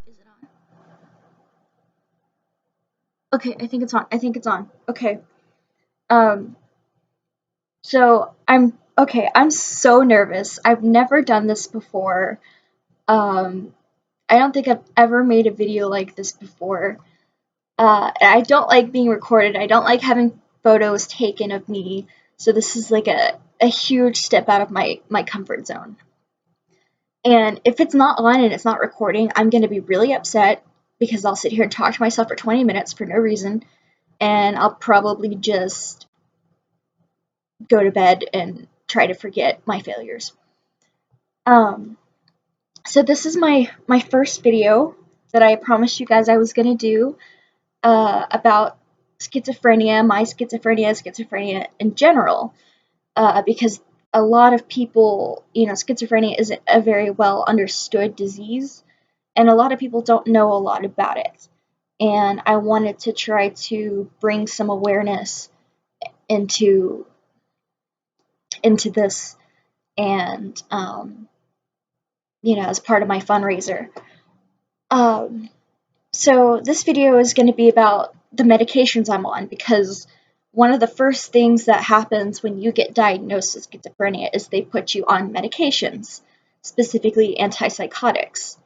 Is it on? Okay, I think it's on. I think it's on. Okay. Um, so I'm so nervous. I've never done this before. Um, I don't think I've ever made a video like this before. I don't like being recorded. I don't like having photos taken of me. So this is like a huge step out of my comfort zone. And if it's not on and it's not recording, I'm going to be really upset because I'll sit here and talk to myself for 20 minutes for no reason, and I'll probably just go to bed and try to forget my failures. Um, so this is my first video that I promised you guys I was going to do about schizophrenia, my schizophrenia in general, because a lot of people, schizophrenia isn't a very well understood disease, and a lot of people don't know a lot about it. And I wanted to try to bring some awareness into this, and as part of my fundraiser. Um, so this video is going to be about the medications I'm on, because one of the first things that happens when you get diagnosed with schizophrenia is they put you on medications, specifically antipsychotics.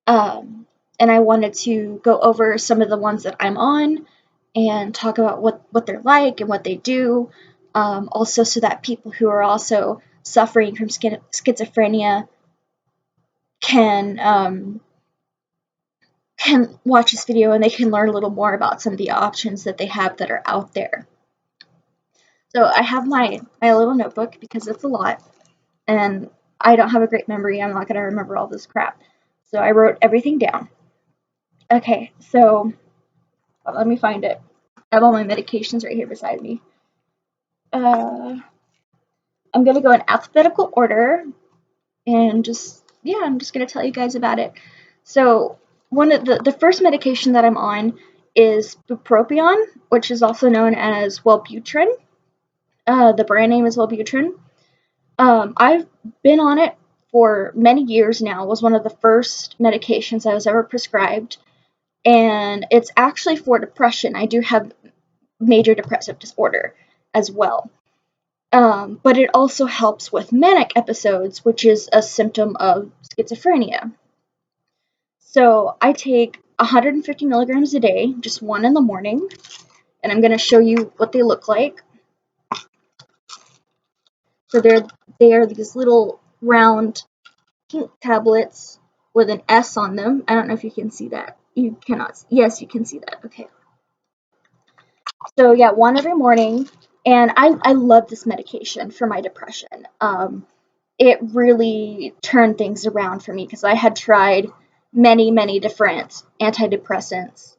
And I wanted to go over some of the ones that I'm on and talk about what they're like and what they do, also so that people who are also suffering from schizophrenia can watch this video and they can learn a little more about some of the options that they have that are out there. So I have my little notebook because it's a lot, and I don't have a great memory. I'm not going to remember all this crap. So I wrote everything down. Okay, so let me find it. I have all my medications right here beside me. I'm going to go in alphabetical order and I'm just going to tell you guys about it. So one of the first medication that I'm on is bupropion, which is also known as Wellbutrin. The brand name is Wellbutrin. I've been on it for many years now. It was one of the first medications I was ever prescribed, and it's actually for depression. I do have major depressive disorder as well. But it also helps with manic episodes, which is a symptom of schizophrenia. So I take 150 milligrams a day, just one in the morning, and I'm going to show you what they look like. So they are these little round pink tablets with an S on them. I don't know if you can see that. You cannot. Yes, you can see that. Okay. So yeah, one every morning, and I love this medication for my depression. It really turned things around for me because I had tried many different antidepressants,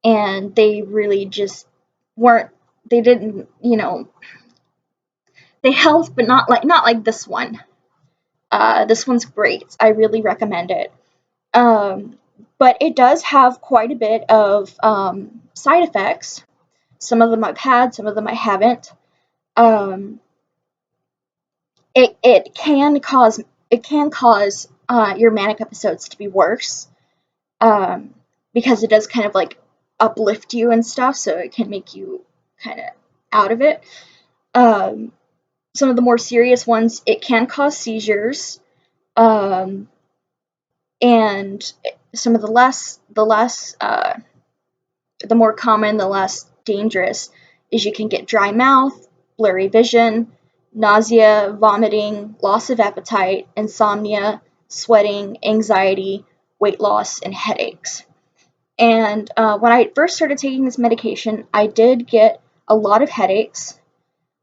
and they really just weren't. They didn't, they helped, but not like this one. This one's great. I really recommend it. Um, but it does have quite a bit of side effects. Some of them I've had, some of them I haven't. Um, it can cause your manic episodes to be worse, because it does kind of like uplift you and stuff, so it can make you kind of out of it. Some of the more serious ones, it can cause seizures, um, and some of the more common, the less dangerous, is you can get dry mouth, blurry vision, nausea, vomiting, loss of appetite, insomnia, sweating, anxiety, weight loss, and headaches. And when I first started taking this medication, I did get a lot of headaches.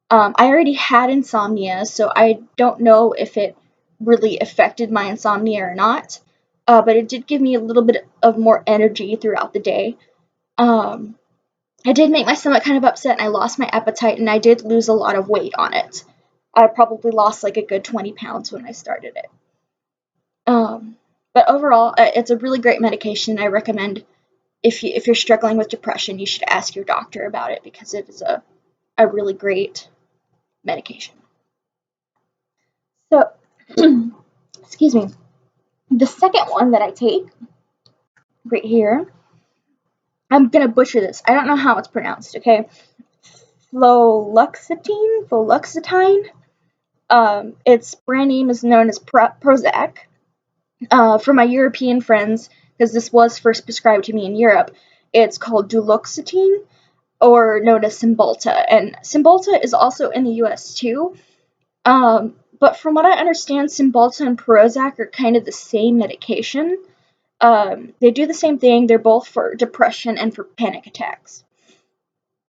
I already had insomnia, so I don't know if it really affected my insomnia or not, but it did give me a little bit of more energy throughout the day. Um, I did make my stomach kind of upset, and I lost my appetite, and I did lose a lot of weight on it. I probably lost like a good 20 pounds when I started it. But overall, it's a really great medication. I recommend if you're struggling with depression, you should ask your doctor about it because it is a really great medication. So, excuse me. The second one that I take right here. I'm gonna butcher this. I don't know how it's pronounced, okay? Fluoxetine. Its brand name is known as Prozac. For my European friends, because this was first prescribed to me in Europe, it's called duloxetine, or known as Cymbalta. And Cymbalta is also in the US too. But from what I understand, Cymbalta and Prozac are kind of the same medication. They do the same thing. They're both for depression and for panic attacks.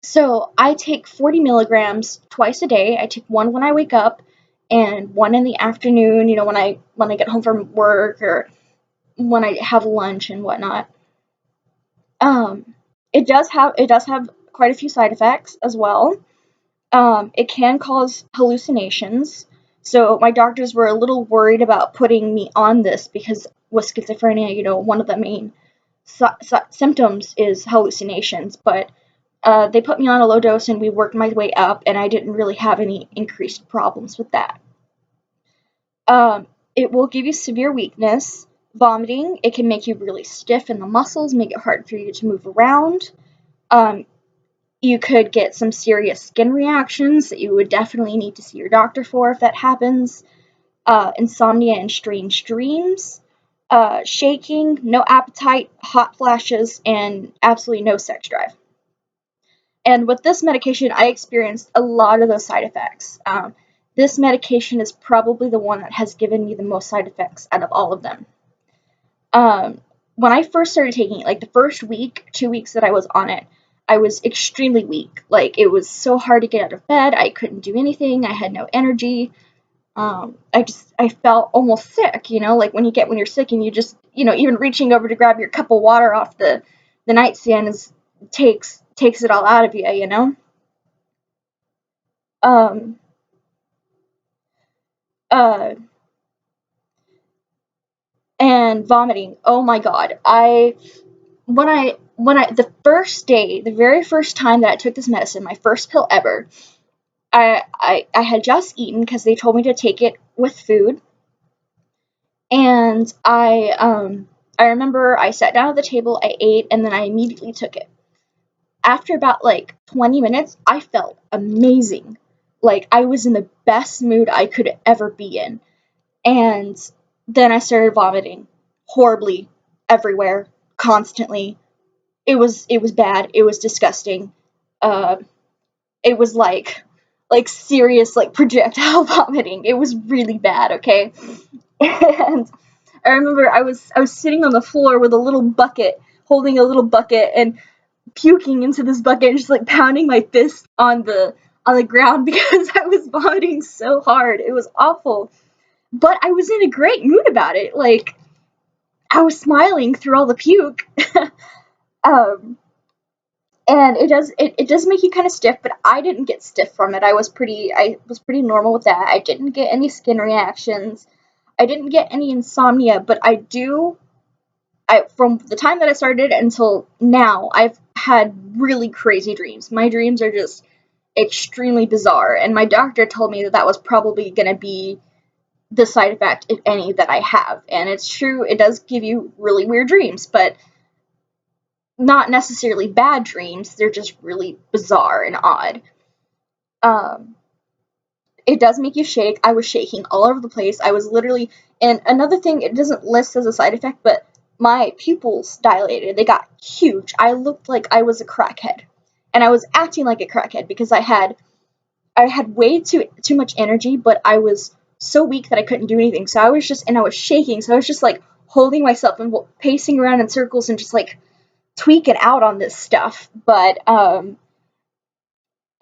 So I take 40 milligrams twice a day. I take one when I wake up, and one in the afternoon. You know, when I get home from work, or when I have lunch and whatnot. Um, it does have quite a few side effects as well. It can cause hallucinations. So my doctors were a little worried about putting me on this because with schizophrenia, one of the main symptoms is hallucinations. But they put me on a low dose and we worked my way up, and I didn't really have any increased problems with that. It will give you severe weakness, vomiting. It can make you really stiff in the muscles, make it hard for you to move around. Um, you could get some serious skin reactions that you would definitely need to see your doctor for if that happens. Insomnia and strange dreams. Shaking, no appetite, hot flashes, and absolutely no sex drive. And with this medication, I experienced a lot of those side effects. This medication is probably the one that has given me the most side effects out of all of them. When I first started taking it, like the first week, 2 weeks that I was on it, I was extremely weak. Like, it was so hard to get out of bed. I couldn't do anything. I had no energy. I felt almost sick, like when you're sick and you just, even reaching over to grab your cup of water off the nightstand takes it all out of you. Um, uh, and vomiting. Oh my god. The very first time that I took this medicine, my first pill ever, I had just eaten because they told me to take it with food, and I remember I sat down at the table, I ate, and then I immediately took it. After about like 20 minutes, I felt amazing. Like, I was in the best mood I could ever be in. And then I started vomiting horribly everywhere, constantly. It was bad. It was disgusting. Uh, it was like serious, like, projectile vomiting. It was really bad. Okay, and I remember I was sitting on the floor with a little bucket, holding a little bucket, and puking into this bucket, and just like pounding my fist on the ground because I was vomiting so hard. It was awful, but I was in a great mood about it. Like, I was smiling through all the puke. um, and it does make you kind of stiff, but I didn't get stiff from it. I was pretty normal with that. I didn't get any skin reactions. I didn't get any insomnia, but I from the time that I started until now, I've had really crazy dreams. My dreams are just extremely bizarre, and my doctor told me that was probably going to be the side effect, if any, that I have. And it's true, it does give you really weird dreams, but not necessarily bad dreams. They're just really bizarre and odd. Um, it does make you shake. I was shaking all over the place. I was literally, and another thing, it doesn't list as a side effect, but my pupils dilated. They got huge. I looked like I was a crackhead, and I was acting like a crackhead because I had way too much energy, but I was so weak that I couldn't do anything. So I was shaking. So I was just like holding myself and pacing around in circles and just like tweaking out on this stuff. But and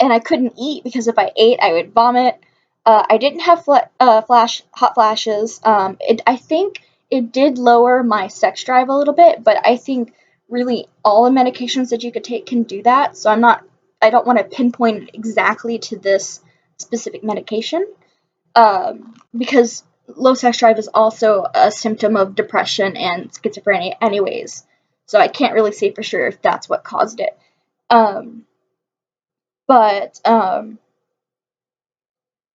I couldn't eat because if I ate, I would vomit. I didn't have hot flashes. I think it did lower my sex drive a little bit, but I think really all the medications that you could take can do that. So I don't want to pinpoint it exactly to this specific medication, because low sex drive is also a symptom of depression and schizophrenia, anyways. So I can't really say for sure if that's what caused it. Um, but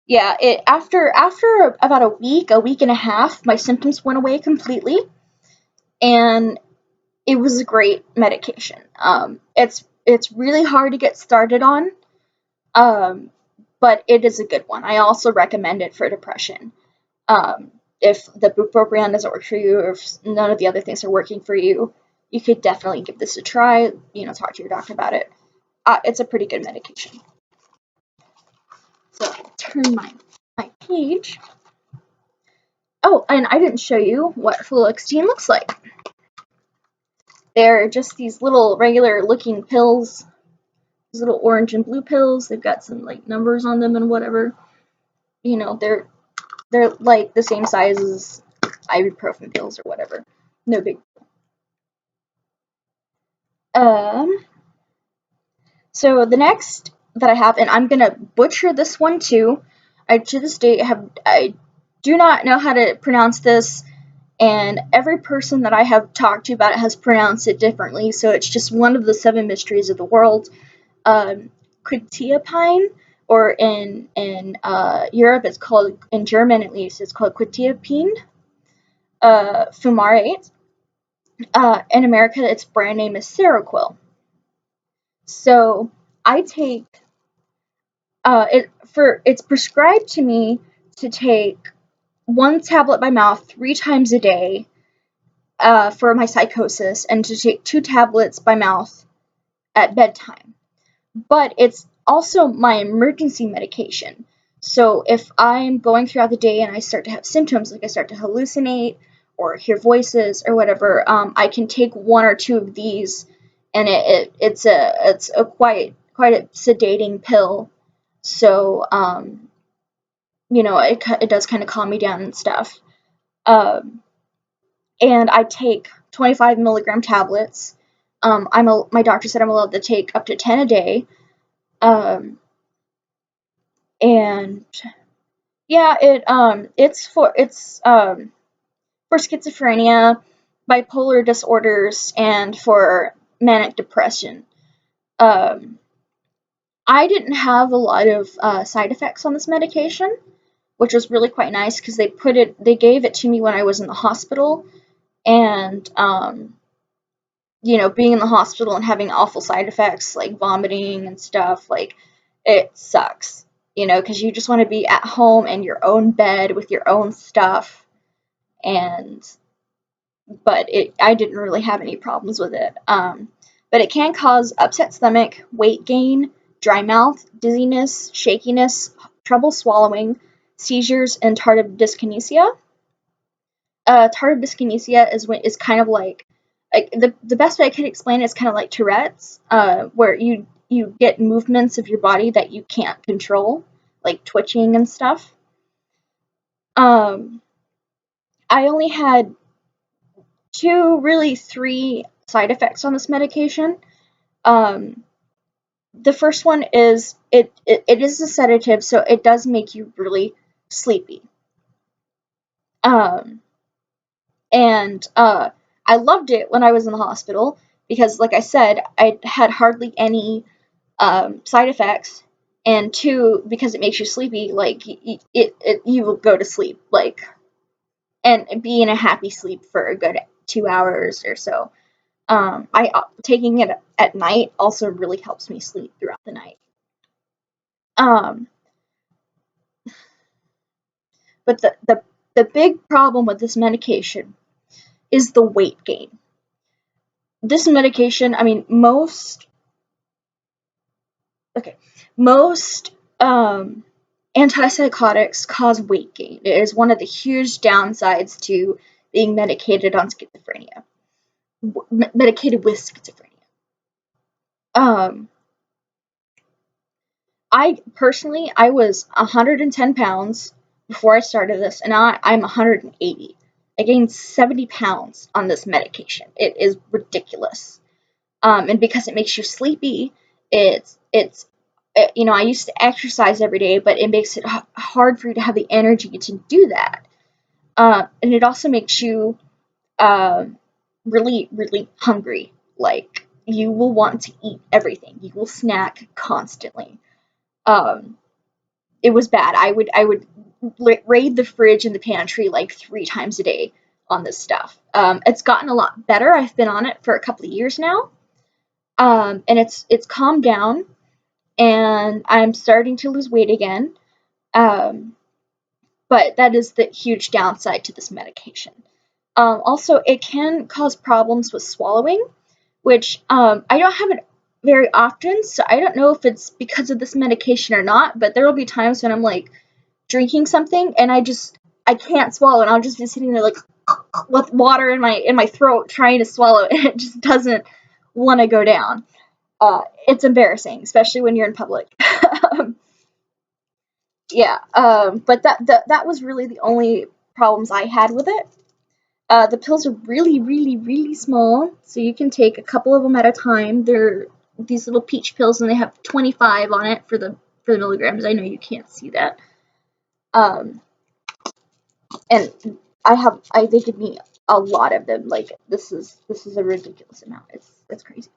Yeah, it after about a week and a half, my symptoms went away completely, and it was a great medication. It's really hard to get started on, but it is a good one. I also recommend it for depression. If the bupropion doesn't work for you, or if none of the other things are working for you, you could definitely give this a try. Talk to your doctor about it. It's a pretty good medication. So I'll turn my page. Oh, and I didn't show you what fluoxetine looks like. They're just these little regular looking pills, these little orange and blue pills. They've got some like numbers on them and whatever. They're like the same size as ibuprofen pills or whatever. No big deal. So the next that I have, and I'm gonna butcher this one too. To this day I do not know how to pronounce this, and every person that I have talked to about it has pronounced it differently. So it's just one of the 7 mysteries of the world. Quetiapine, or in Europe it's called, in German at least, it's called quetiapine fumarate. In America, its brand name is Seroquel. So I take it's prescribed to me to take 1 tablet by mouth 3 times a day for my psychosis, and to take 2 tablets by mouth at bedtime. But it's also my emergency medication. So if I'm going throughout the day and I start to have symptoms, like I start to hallucinate or hear voices or whatever, I can take 1 or 2 of these, and it's a quite a sedating pill. So it does kind of calm me down and stuff. And I take 25 milligram tablets. My doctor said I'm allowed to take up to 10 a day. And yeah, it's for schizophrenia, bipolar disorders, and for manic depression. I didn't have a lot of side effects on this medication, which was really quite nice, because they gave it to me when I was in the hospital, and being in the hospital and having awful side effects like vomiting and stuff, like, it sucks, because you just want to be at home in your own bed with your own stuff, but I didn't really have any problems with it. But it can cause upset stomach, weight gain, dry mouth, dizziness, shakiness, trouble swallowing, seizures, and tardive dyskinesia. Tardive dyskinesia is kind of like the best way I could explain it is kind of like Tourette's, where you get movements of your body that you can't control, like twitching and stuff. I only had 2, really 3 side effects on this medication. The first one is it is a sedative, so it does make you really sleepy. And I loved it when I was in the hospital, because, like I said, I had hardly any side effects, and 2, because it makes you sleepy, like, you will go to sleep, like, and be in a happy sleep for a good 2 hours or so. Taking it at night also really helps me sleep throughout the night. But the big problem with this medication is the weight gain. This medication, I mean, most antipsychotics cause weight gain. It is one of the huge downsides to being medicated on schizophrenia. Medicated with schizophrenia. I was 110 pounds before I started this, and now I'm 180. I gained 70 pounds on this medication. It is ridiculous. And because it makes you sleepy, I used to exercise every day, but it makes it hard for you to have the energy to do that. And it also makes you really, really hungry. Like, you will want to eat everything. You will snack constantly. It was bad. I would raid the fridge and the pantry like 3 times a day on this stuff. It's gotten a lot better. I've been on it for a couple of years now, and it's calmed down, and I'm starting to lose weight again. Um, but that is the huge downside to this medication. Also, it can cause problems with swallowing, which I don't have it very often, so I don't know if it's because of this medication or not, but there will be times when I'm like drinking something and I can't swallow, and I'll just be sitting there like with water in my throat trying to swallow, and it just doesn't want to go down. It's embarrassing, especially when you're in public. Yeah, but that was really the only problems I had with it. The pills are really, really, really small, so you can take a couple of them at a time. They're these little peach pills, and they have 25 on it for the milligrams. I know you can't see that. And they give me a lot of them. Like this is a ridiculous amount. It's crazy.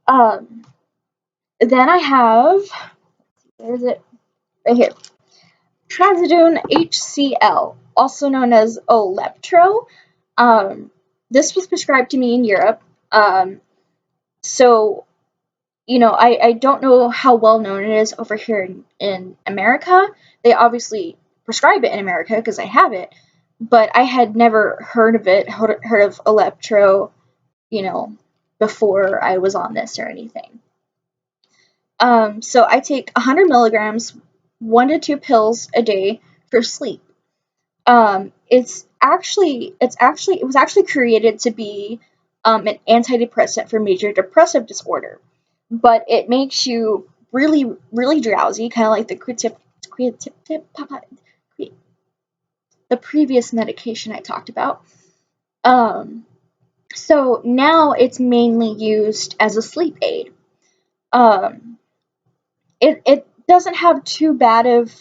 Then I have, where is it? Right here. Trazodone HCl, also known as Electro. This was prescribed to me in Europe. So, I don't know how well known it is over here in America. They obviously prescribe it in America because I have it, but I had never heard of it, heard of Electro, before I was on this or anything. So I take 100 milligrams, 1 to 2 pills a day for sleep. It was actually created to be an antidepressant for major depressive disorder, but it makes you really, really drowsy, kind of like the previous medication I talked about. So now it's mainly used as a sleep aid. It doesn't have too bad of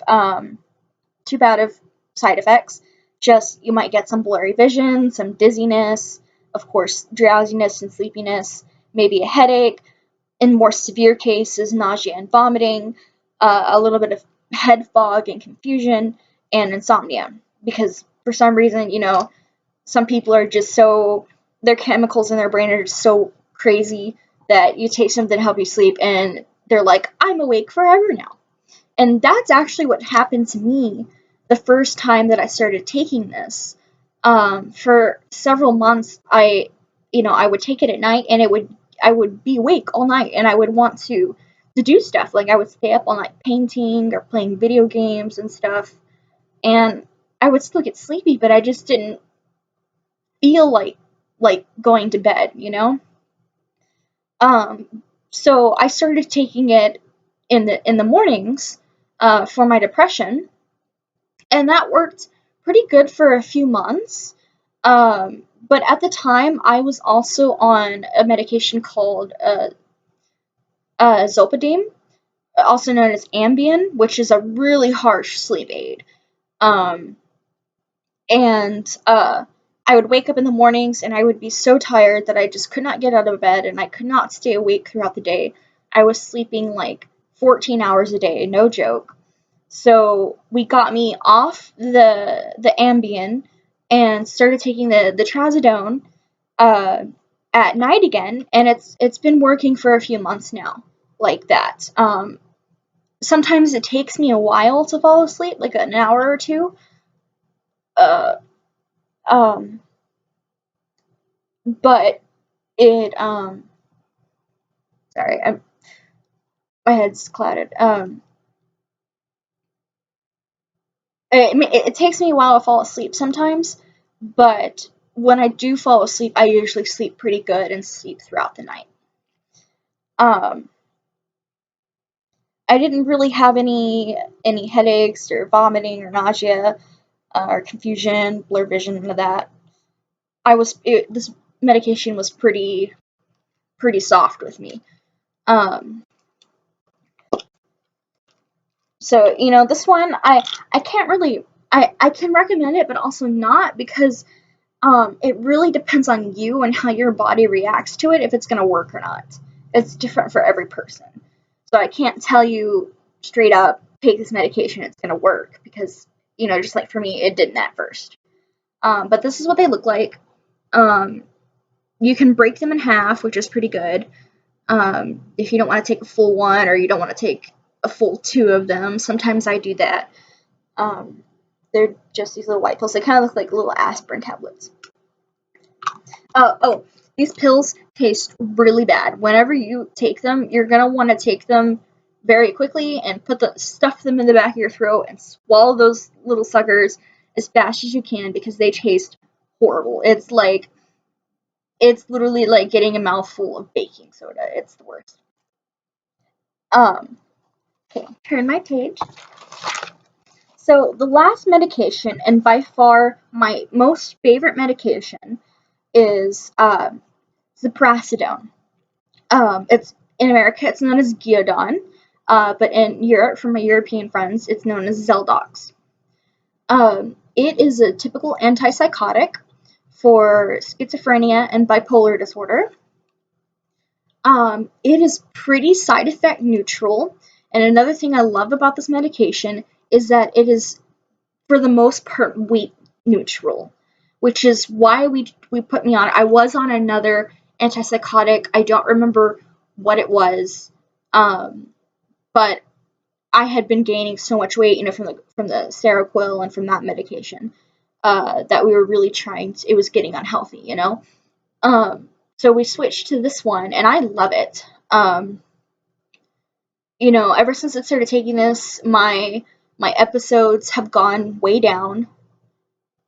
side effects. Just you might get some blurry vision, some dizziness, of course, drowsiness and sleepiness, maybe a headache. In more severe cases, nausea and vomiting, a little bit of head fog and confusion, and insomnia. Because for some reason, some people are just their chemicals in their brain are just so crazy that you take something to help you sleep and they're like, I'm awake forever now. And that's actually what happened to me the first time that I started taking this. For several months, I would take it at night, and I would be awake all night, and I would want to do stuff. Like I would stay up all night painting or playing video games and stuff, and I would still get sleepy, but I just didn't feel like going to bed, So I started taking it in the mornings for my depression, and that worked pretty good for a few months. But at the time, I was also on a medication called Zolpidem, also known as Ambien, which is a really harsh sleep aid. Um, and I would wake up in the mornings and I would be so tired that I just could not get out of bed and I could not stay awake throughout the day. I was sleeping like 14 hours a day, no joke. So we got me off the Ambien and started taking the Trazodone at night again, and it's been working for a few months now, like that. Sometimes it takes me a while to fall asleep, like an hour or two. Uh, um, but it sorry, my head's clouded. It takes me a while to fall asleep sometimes, but when I do fall asleep, I usually sleep pretty good and sleep throughout the night. Um, I didn't really have any headaches or vomiting or nausea or confusion, blurred vision, none of that. This medication was pretty soft with me. Um, so this one I can't really I can recommend it, but also not, because it really depends on you and how your body reacts to it, if it's gonna work or not. It's different for every person. So I can't tell you straight up, take this medication, it's gonna work, because just like for me, it didn't at first. But this is what they look like. You can break them in half, which is pretty good. If you don't want to take a full one, or you don't want to take a full 2 of them. Sometimes I do that. They're just these little white pills. They kind of look like little aspirin tablets. Oh, these pills taste really bad. Whenever you take them, you're gonna want to take them very quickly and stuff them in the back of your throat and swallow those little suckers as fast as you can, because they taste horrible. It's literally like getting a mouthful of baking soda. It's the worst. Okay, turn my page. So the last medication, and by far my most favorite medication, is ziprasidone. It's in America, it's known as Geodon, but in Europe, from my European friends, it's known as Zeldox. It is a typical antipsychotic for schizophrenia and bipolar disorder. It is pretty side effect neutral, and another thing I love about this medication is that it is, for the most part, weight neutral, which is why we put me on. I was on another antipsychotic. I don't remember what it was, but I had been gaining so much weight, from the Seroquel and from that medication, that we were really trying. It was getting unhealthy, So we switched to this one, and I love it. Ever since I started taking this, my episodes have gone way down.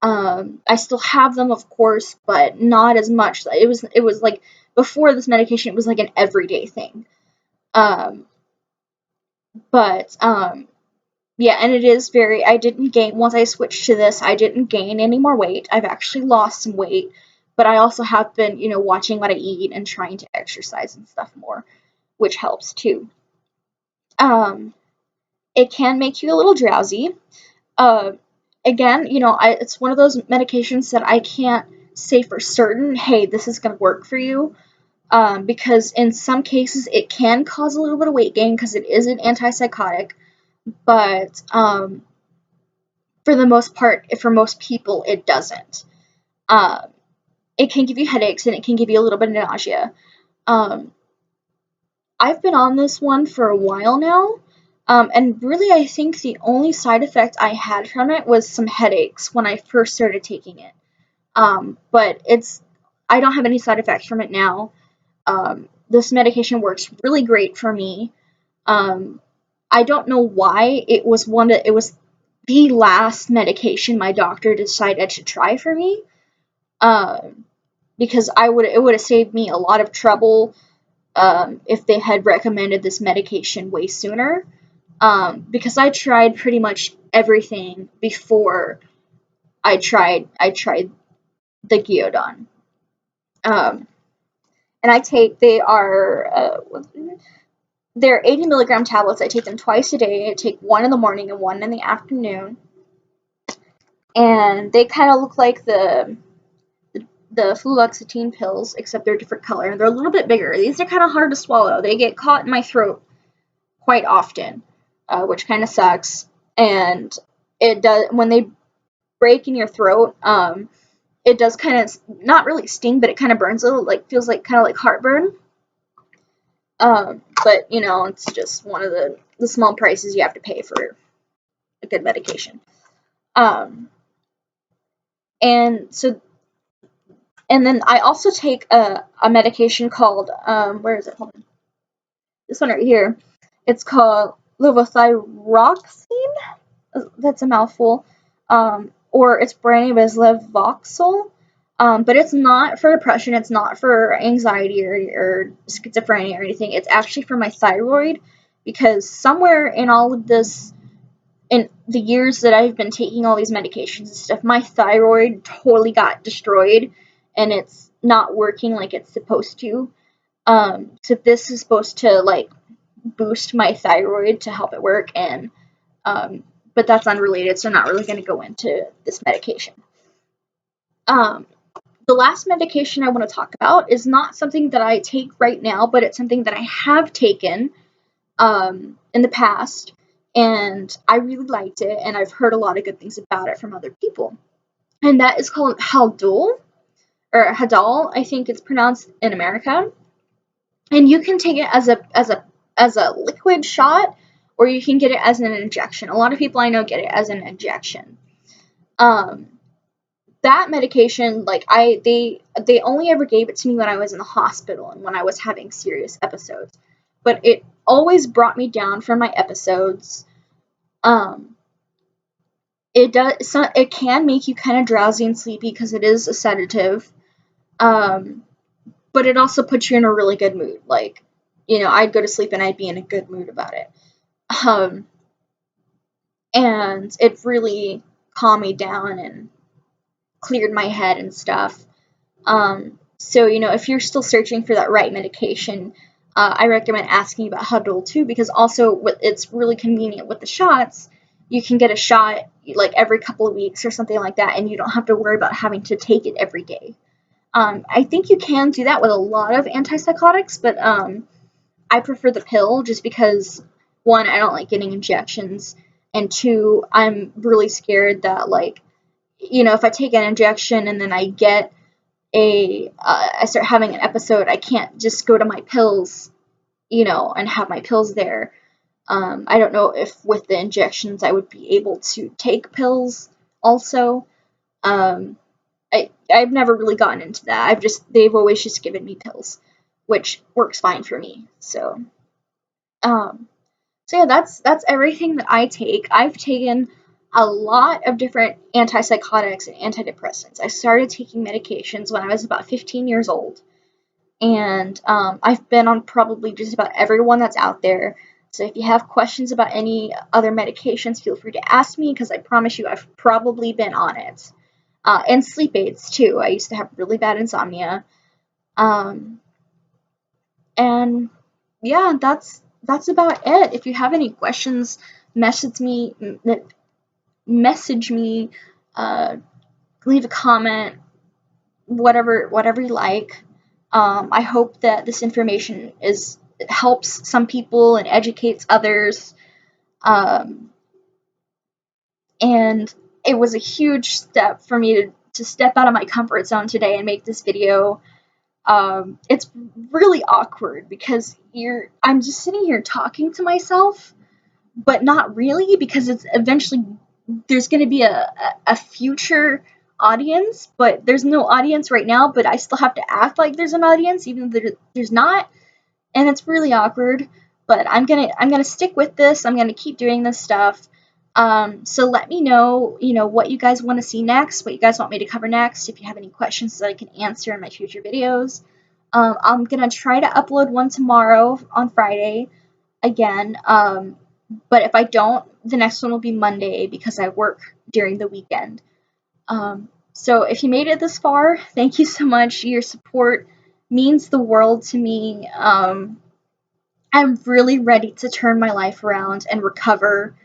I still have them, of course, but not as much. It was like, before this medication, it was like an everyday thing. But yeah, and it is I didn't gain, once I switched to this, I didn't gain any more weight. I've actually lost some weight, but I also have been, watching what I eat and trying to exercise and stuff more, which helps too. It can make you a little drowsy. Again, it's one of those medications that I can't say for certain, hey, this is going to work for you, because in some cases it can cause a little bit of weight gain because it is an antipsychotic, but for the most part, for most people, it doesn't. It can give you headaches, and it can give you a little bit of nausea. I've been on this one for a while now, and really I think the only side effect I had from it was some headaches when I first started taking it. But I don't have any side effects from it now. This medication works really great for me. I don't know why it was the last medication my doctor decided to try for me. Because it would have saved me a lot of trouble, if they had recommended this medication way sooner. Because I tried pretty much everything before I tried the Geodon. And they're 80 milligram tablets. I take them twice a day. I take one in the morning and one in the afternoon. And they kind of look like the fluoxetine pills, except they're a different color, and they're a little bit bigger. These are kind of hard to swallow. They get caught in my throat quite often, which kind of sucks. And it does, when they break in your throat, it does kind of not really sting, but it kind of burns a little, feels like kind of like heartburn. But it's just one of the small prices you have to pay for a good medication. And then I also take a medication called, where is it? Hold on. This one right here. It's called levothyroxine. That's a mouthful. Or its brand name is Levoxyl. But it's not for depression. It's not for anxiety or schizophrenia or anything. It's actually for my thyroid, because somewhere in all of this, in the years that I've been taking all these medications and stuff, my thyroid totally got destroyed, and it's not working like it's supposed to. So this is supposed to boost my thyroid to help it work, and but that's unrelated, so I'm not really going to go into this medication. The last medication I want to talk about is not something that I take right now, but it's something that I have taken in the past, and I really liked it, and I've heard a lot of good things about it from other people. and that is called Haldol, or Hadol, I think it's pronounced in America. And you can take it as a liquid shot, or you can get it as an injection. A lot of people I know get it as an injection. That medication, like they only ever gave it to me when I was in the hospital and when I was having serious episodes. But it always brought me down from my episodes. It can make you kind of drowsy and sleepy because it is a sedative. But it also puts you in a really good mood. Like, I'd go to sleep and I'd be in a good mood about it. And it really calmed me down and cleared my head and stuff. So, if you're still searching for that right medication, I recommend asking about Hudol too, because also it's really convenient with the shots. You can get a shot like every couple of weeks or something like that, and you don't have to worry about having to take it every day. I think you can do that with a lot of antipsychotics, but I prefer the pill just because, one, I don't like getting injections, and two, I'm really scared that, like, if I take an injection and then I start having an episode, I can't just go to my pills, and have my pills there. I don't know if with the injections I would be able to take pills also. I've never really gotten into that. They've always just given me pills, which works fine for me. Um, so yeah, that's everything that I take. I've taken a lot of different antipsychotics and antidepressants. I started taking medications when I was about 15 years old, and I've been on probably just about everyone that's out there. So if you have questions about any other medications, feel free to ask me, because I promise you I've probably been on it. And sleep aids too. I used to have really bad insomnia. Um, and yeah, that's about it. If you have any questions, message me, message me, uh, leave a comment, whatever you like. I hope that this information helps some people and educates others. Um, and it was a huge step for me to step out of my comfort zone today and make this video. It's really awkward because I'm just sitting here talking to myself, but not really, because it's eventually there's going to be a future audience, but there's no audience right now, but I still have to act like there's an audience even though there's not, and it's really awkward. But I'm gonna stick with this. I'm gonna keep doing this stuff. So let me know, what you guys want to see next, what you guys want me to cover next. If you have any questions that I can answer in my future videos. I'm gonna try to upload one tomorrow on Friday again. But if I don't, the next one will be Monday because I work during the weekend. So if you made it this far, thank you so much. Your support means the world to me. I'm really ready to turn my life around and recover,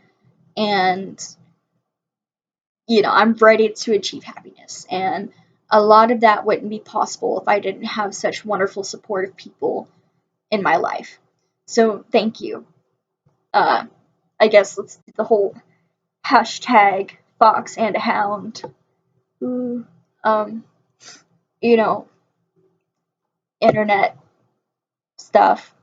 and I'm ready to achieve happiness. And a lot of that wouldn't be possible if I didn't have such wonderful supportive people in my life. So thank you. I guess let's do the whole hashtag fox and a hound. Ooh, um, you know, internet stuff.